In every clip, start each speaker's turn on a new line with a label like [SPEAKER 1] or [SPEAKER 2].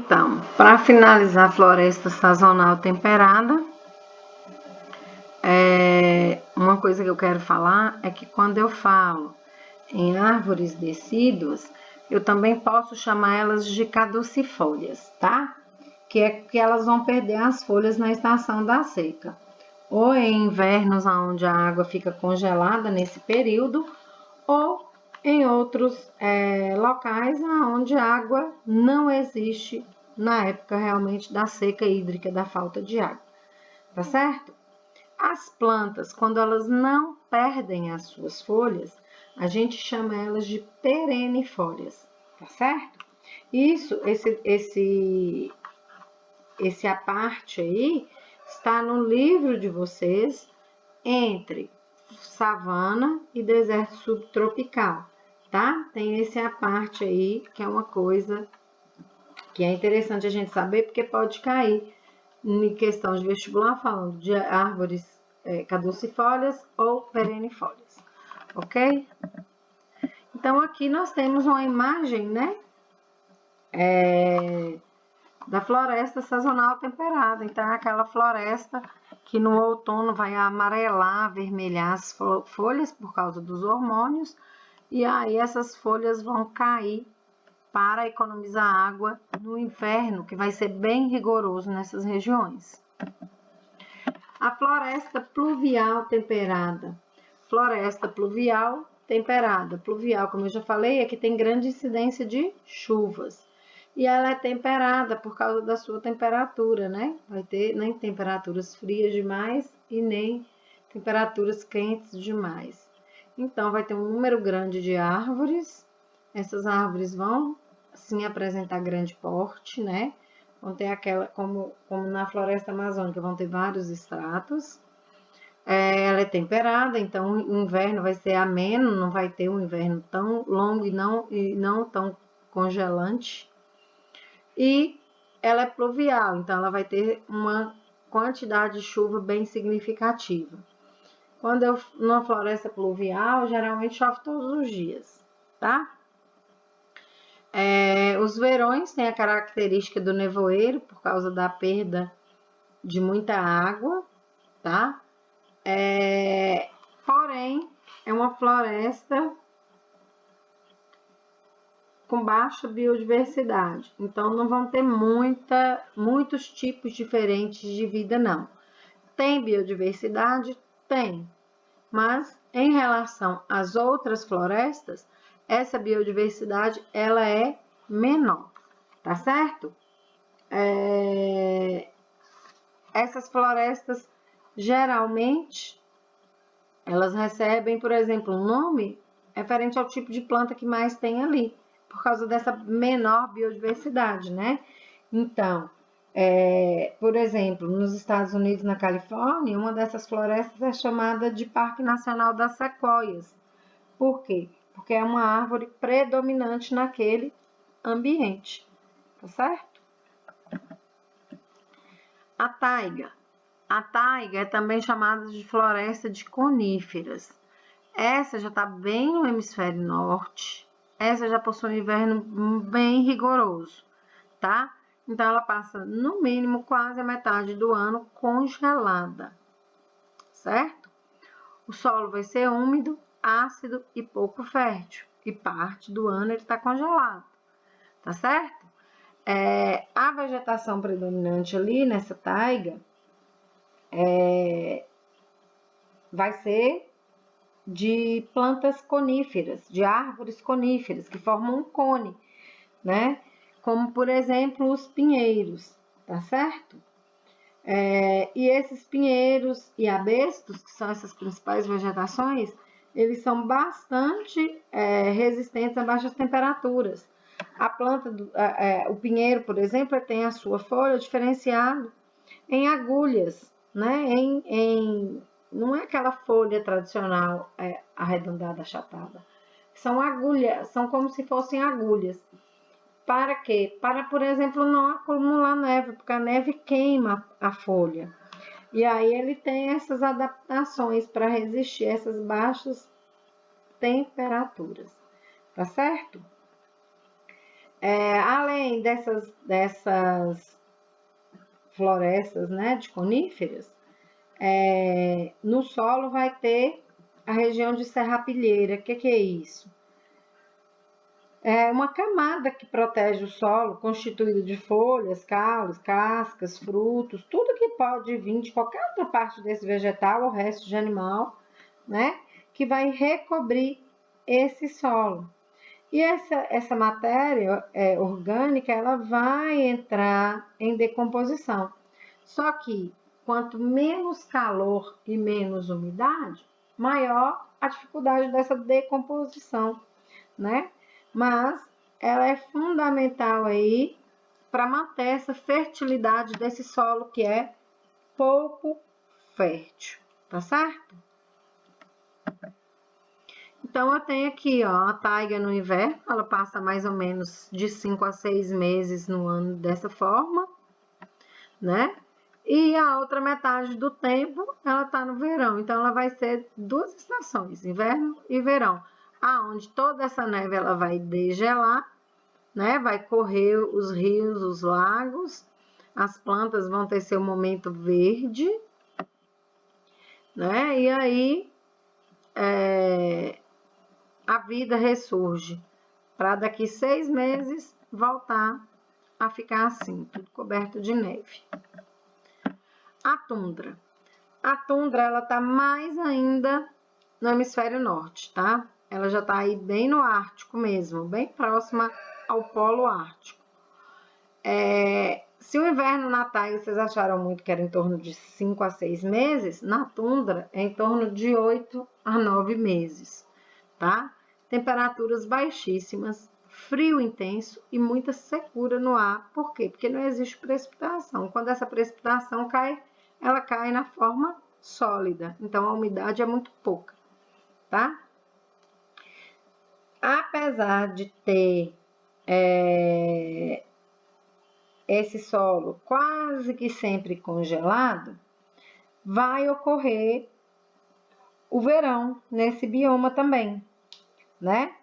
[SPEAKER 1] Então, para finalizar a floresta sazonal temperada, uma coisa que eu quero falar é que quando eu falo em árvores decíduas, eu também posso chamar elas de caducifólias, tá? Que é que elas vão perder as folhas na estação da seca. Ou em invernos onde a água fica congelada nesse período, ou em outros locais onde a água não existe na época realmente da seca hídrica, da falta de água, tá certo? As plantas, quando elas não perdem as suas folhas, a gente chama elas de perennifólias, tá certo? Isso, esse à parte aí, está no livro de vocês, entre savana e deserto subtropical, tá? Tem esse à parte aí, que é uma coisa que é interessante a gente saber, porque pode cair em questão de vestibular falando de árvores caducifólias ou perennifólias, ok? Então, aqui nós temos uma imagem, né? Da floresta sazonal temperada. Então, é aquela floresta que no outono vai amarelar, avermelhar as folhas por causa dos hormônios, e aí essas folhas vão cair para economizar água no inverno, que vai ser bem rigoroso nessas regiões. A floresta pluvial temperada. Floresta pluvial temperada. Pluvial, como eu já falei, é que tem grande incidência de chuvas. E ela é temperada por causa da sua temperatura, né? Vai ter nem temperaturas frias demais e nem temperaturas quentes demais. Então, vai ter um número grande de árvores. Essas árvores vão, sim, apresentar grande porte, né? Vão ter aquela, como na floresta amazônica, vão ter vários estratos. Ela é temperada, então o inverno vai ser ameno, não vai ter um inverno tão longo e não tão congelante. E ela é pluvial, então ela vai ter uma quantidade de chuva bem significativa. Quando numa floresta pluvial, geralmente chove todos os dias, tá? Os verões têm a característica do nevoeiro, por causa da perda de muita água, tá? Porém, é uma floresta com baixa biodiversidade, então não vão ter muitos tipos diferentes de vida, não. Tem biodiversidade? Tem, mas em relação às outras florestas, essa biodiversidade ela é menor, tá certo? Essas florestas, geralmente, elas recebem, por exemplo, um nome referente ao tipo de planta que mais tem ali, por causa dessa menor biodiversidade, né? Então, por exemplo, nos Estados Unidos, na Califórnia, uma dessas florestas é chamada de Parque Nacional das Sequoias. Por quê? Porque é uma árvore predominante naquele ambiente, tá certo? A taiga. A taiga é também chamada de floresta de coníferas. Essa já está bem no hemisfério norte. Essa já possui um inverno bem rigoroso, tá? Então, ela passa, no mínimo, quase a metade do ano congelada, certo? O solo vai ser úmido, ácido e pouco fértil. E parte do ano ele está congelado, tá certo? A vegetação predominante ali nessa taiga vai ser de plantas coníferas, de árvores coníferas, que formam um cone, né? Como, por exemplo, os pinheiros, tá certo? E esses pinheiros e abestos, que são essas principais vegetações, eles são bastante resistentes a baixas temperaturas. A planta, o pinheiro, por exemplo, tem a sua folha diferenciada em agulhas, né? Não é aquela folha tradicional arredondada, achatada. São agulhas, são como se fossem agulhas. Para quê? Para, por exemplo, não acumular neve, porque a neve queima a folha. E aí ele tem essas adaptações para resistir a essas baixas temperaturas, tá certo? Além dessas florestas, né, de coníferas, no solo vai ter a região de serrapilheira. O que é isso? É uma camada que protege o solo, constituída de folhas, caules, cascas, frutos, tudo que pode vir de qualquer outra parte desse vegetal ou resto de animal, né? Que vai recobrir esse solo. E essa matéria orgânica, ela vai entrar em decomposição. Só que quanto menos calor e menos umidade, maior a dificuldade dessa decomposição, né? Mas ela é fundamental aí para manter essa fertilidade desse solo que é pouco fértil, tá certo? Então, eu tenho aqui, ó, a taiga no inverno, ela passa mais ou menos de 5 a 6 meses no ano dessa forma, né? E a outra metade do tempo, ela tá no verão. Então, ela vai ser 2 estações, inverno e verão, aonde toda essa neve ela vai degelar, né? Vai correr os rios, os lagos, as plantas vão ter seu momento verde, né? E aí, a vida ressurge para daqui 6 meses voltar a ficar assim, tudo coberto de neve. A tundra. A tundra, ela tá mais ainda no hemisfério norte, tá? Ela já tá aí bem no Ártico mesmo, bem próxima ao Polo Ártico. Se o inverno na taiga vocês acharam muito que era em torno de 5 a 6 meses, na tundra é em torno de 8 a 9 meses, tá? Temperaturas baixíssimas, frio intenso e muita secura no ar. Por quê? Porque não existe precipitação. Quando essa precipitação cai, ela cai na forma sólida. Então, a umidade é muito pouca, tá? Apesar de ter esse solo quase que sempre congelado, vai ocorrer o verão nesse bioma também, né?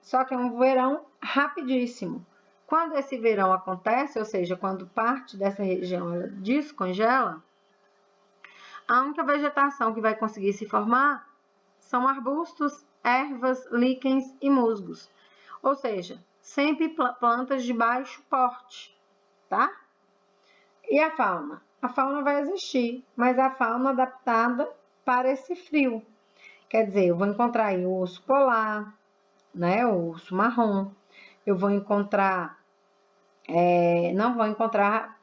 [SPEAKER 1] Só que é um verão rapidíssimo. Quando esse verão acontece, ou seja, quando parte dessa região ela descongela, a única vegetação que vai conseguir se formar são arbustos, ervas, líquens e musgos. Ou seja, sempre plantas de baixo porte, tá? E a fauna? A fauna vai existir, mas a fauna adaptada para esse frio. Quer dizer, eu vou encontrar aí o urso polar, né, o urso marrom. Eu vou encontrar, não vou encontrar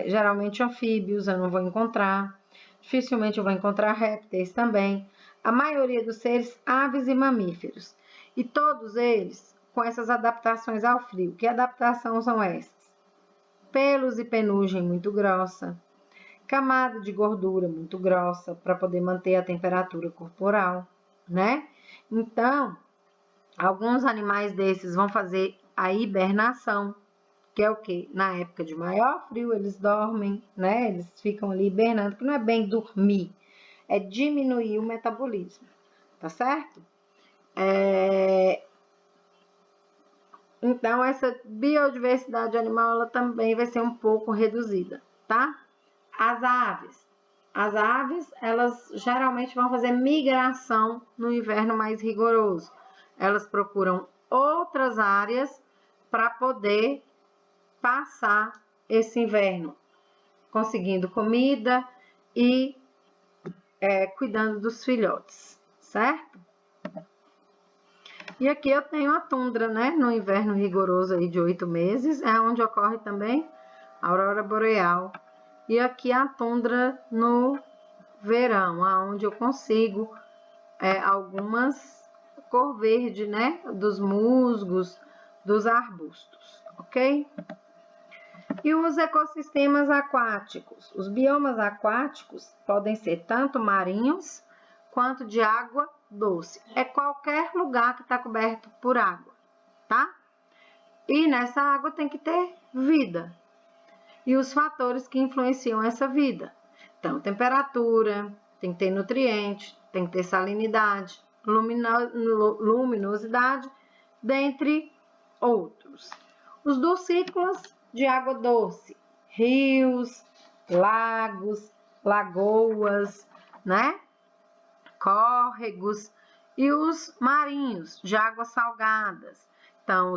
[SPEAKER 1] geralmente anfíbios, eu não vou encontrar. Dificilmente eu vou encontrar répteis também. A maioria dos seres, aves e mamíferos. E todos eles com essas adaptações ao frio. Que adaptação são essas? Pelos e penugem muito grossa, camada de gordura muito grossa para poder manter a temperatura corporal, né? Então, alguns animais desses vão fazer a hibernação, que é o quê? Na época de maior frio, eles dormem, né? Eles ficam ali hibernando, que não é bem dormir, é diminuir o metabolismo, tá certo? Então, essa biodiversidade animal, ela também vai ser um pouco reduzida, tá? As aves, elas geralmente vão fazer migração no inverno mais rigoroso. Elas procuram outras áreas para poder passar esse inverno, conseguindo comida e cuidando dos filhotes, certo? E aqui eu tenho a tundra, né? No inverno rigoroso aí de 8 meses, é onde ocorre também a aurora boreal. E aqui a tundra no verão, aonde eu consigo algumas cor verde, né? Dos musgos, dos arbustos, ok? E os ecossistemas aquáticos. Os biomas aquáticos podem ser tanto marinhos quanto de água doce. É qualquer lugar que está coberto por água, tá? E nessa água tem que ter vida. E os fatores que influenciam essa vida. Então, temperatura, tem que ter nutrientes, tem que ter salinidade, luminosidade, dentre outros. Os dulcícolas de água doce, rios, lagos, lagoas, né? Córregos, e os marinhos de águas salgadas. Então,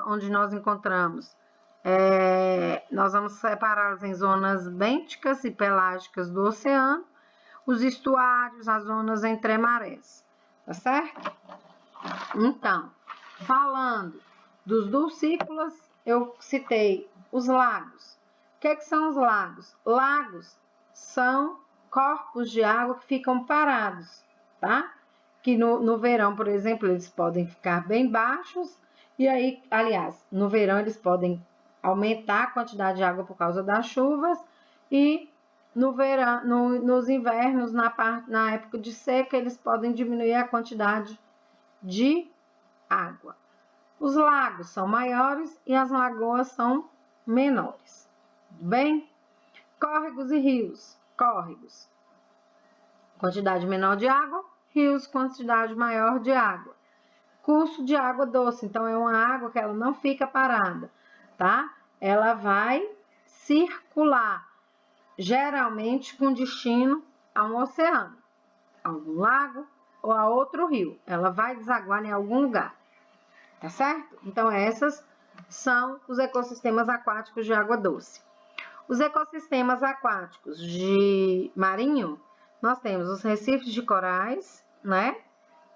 [SPEAKER 1] onde nós encontramos, nós vamos separá-los em zonas bênticas e pelágicas do oceano, os estuários, as zonas entre marés, tá certo? Então, falando dos dulcícolas, eu citei os lagos. O que são os lagos? Lagos são corpos de água que ficam parados, tá? Que no verão, por exemplo, eles podem ficar bem baixos, e aí, aliás, no verão eles podem aumentar a quantidade de água por causa das chuvas, e no verão, nos invernos, na época de seca, eles podem diminuir a quantidade de água. Os lagos são maiores e as lagoas são menores. Tudo bem? Córregos e rios. Córregos, quantidade menor de água. Rios, quantidade maior de água. Curso de água doce, então é uma água que ela não fica parada, tá? Ela vai circular, geralmente com destino a um oceano, a algum lago ou a outro rio. Ela vai desaguar em algum lugar, tá certo? Então, esses são os ecossistemas aquáticos de água doce. Os ecossistemas aquáticos de marinho, nós temos os recifes de corais, né?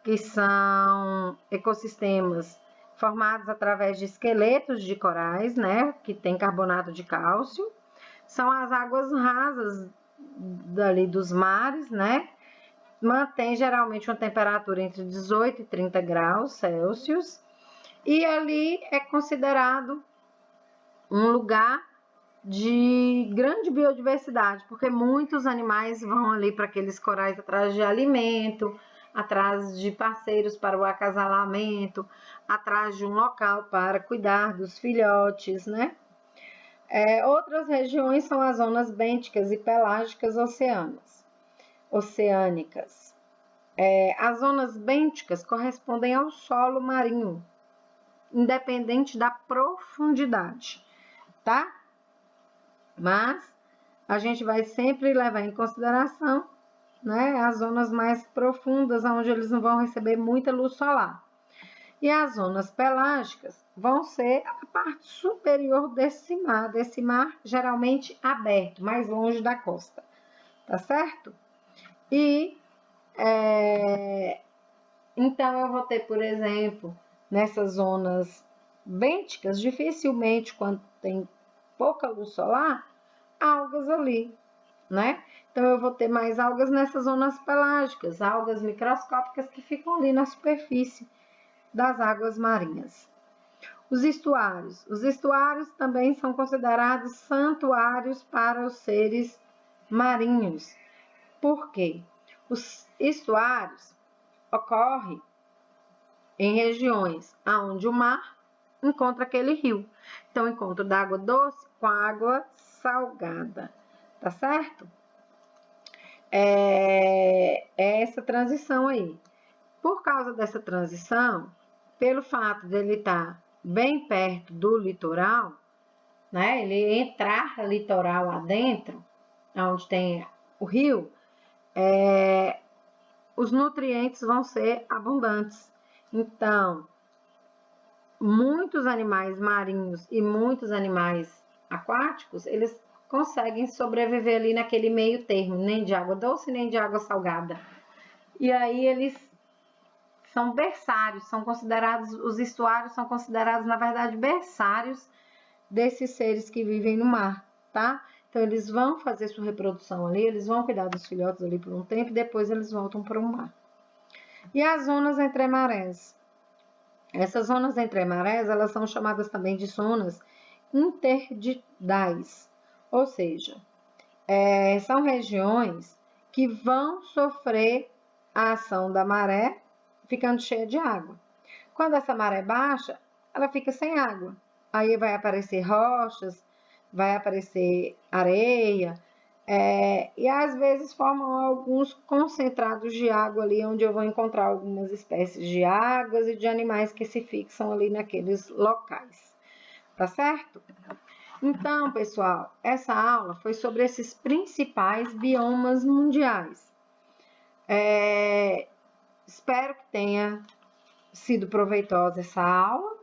[SPEAKER 1] Que são ecossistemas formados através de esqueletos de corais, né? Que tem carbonato de cálcio. São as águas rasas dali dos mares, né? Mantém geralmente uma temperatura entre 18 e 30 graus Celsius. E ali é considerado um lugar de grande biodiversidade, porque muitos animais vão ali para aqueles corais atrás de alimento, atrás de parceiros para o acasalamento, atrás de um local para cuidar dos filhotes, né? Outras regiões são as zonas bênticas e pelágicas oceânicas. As zonas bênticas correspondem ao solo marinho, independente da profundidade, tá? Mas a gente vai sempre levar em consideração, né, as zonas mais profundas, onde eles não vão receber muita luz solar. E as zonas pelágicas vão ser a parte superior desse mar geralmente aberto, mais longe da costa, tá certo? E então eu vou ter, por exemplo, nessas zonas bênticas, dificilmente, quando tem pouca luz solar, algas ali, né? Então, eu vou ter mais algas nessas zonas pelágicas, algas microscópicas que ficam ali na superfície das águas marinhas. Os estuários também são considerados santuários para os seres marinhos. Por quê? Os estuários ocorrem em regiões onde o mar encontra aquele rio. Então, encontro da água doce com a água salgada, tá certo? É essa transição aí. Por causa dessa transição, pelo fato de ele estar bem perto do litoral, né? Ele entrar litoral adentro, onde tem o rio, os nutrientes vão ser abundantes. Então, muitos animais marinhos e muitos animais aquáticos, eles conseguem sobreviver ali naquele meio termo, nem de água doce, nem de água salgada. E aí eles são berçários, os estuários são considerados, na verdade, berçários desses seres que vivem no mar, tá? Então, eles vão fazer sua reprodução ali, eles vão cuidar dos filhotes ali por um tempo, e depois eles voltam para o mar. E as zonas entre marés? Essas zonas entre marés, elas são chamadas também de zonas interdidais, ou seja, são regiões que vão sofrer a ação da maré ficando cheia de água. Quando essa maré baixa, ela fica sem água. Aí vai aparecer rochas, vai aparecer areia, e às vezes formam alguns concentrados de água ali, onde eu vou encontrar algumas espécies de águas e de animais que se fixam ali naqueles locais. tá certo? Então, pessoal, essa aula foi sobre esses principais biomas mundiais. Espero que tenha sido proveitosa essa aula.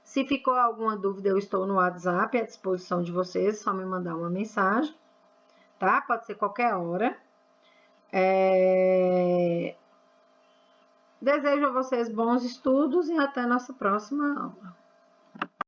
[SPEAKER 1] Se ficou alguma dúvida, eu estou no WhatsApp à disposição de vocês, é só me mandar uma mensagem, tá? Pode ser qualquer hora. Desejo a vocês bons estudos e até a nossa próxima aula.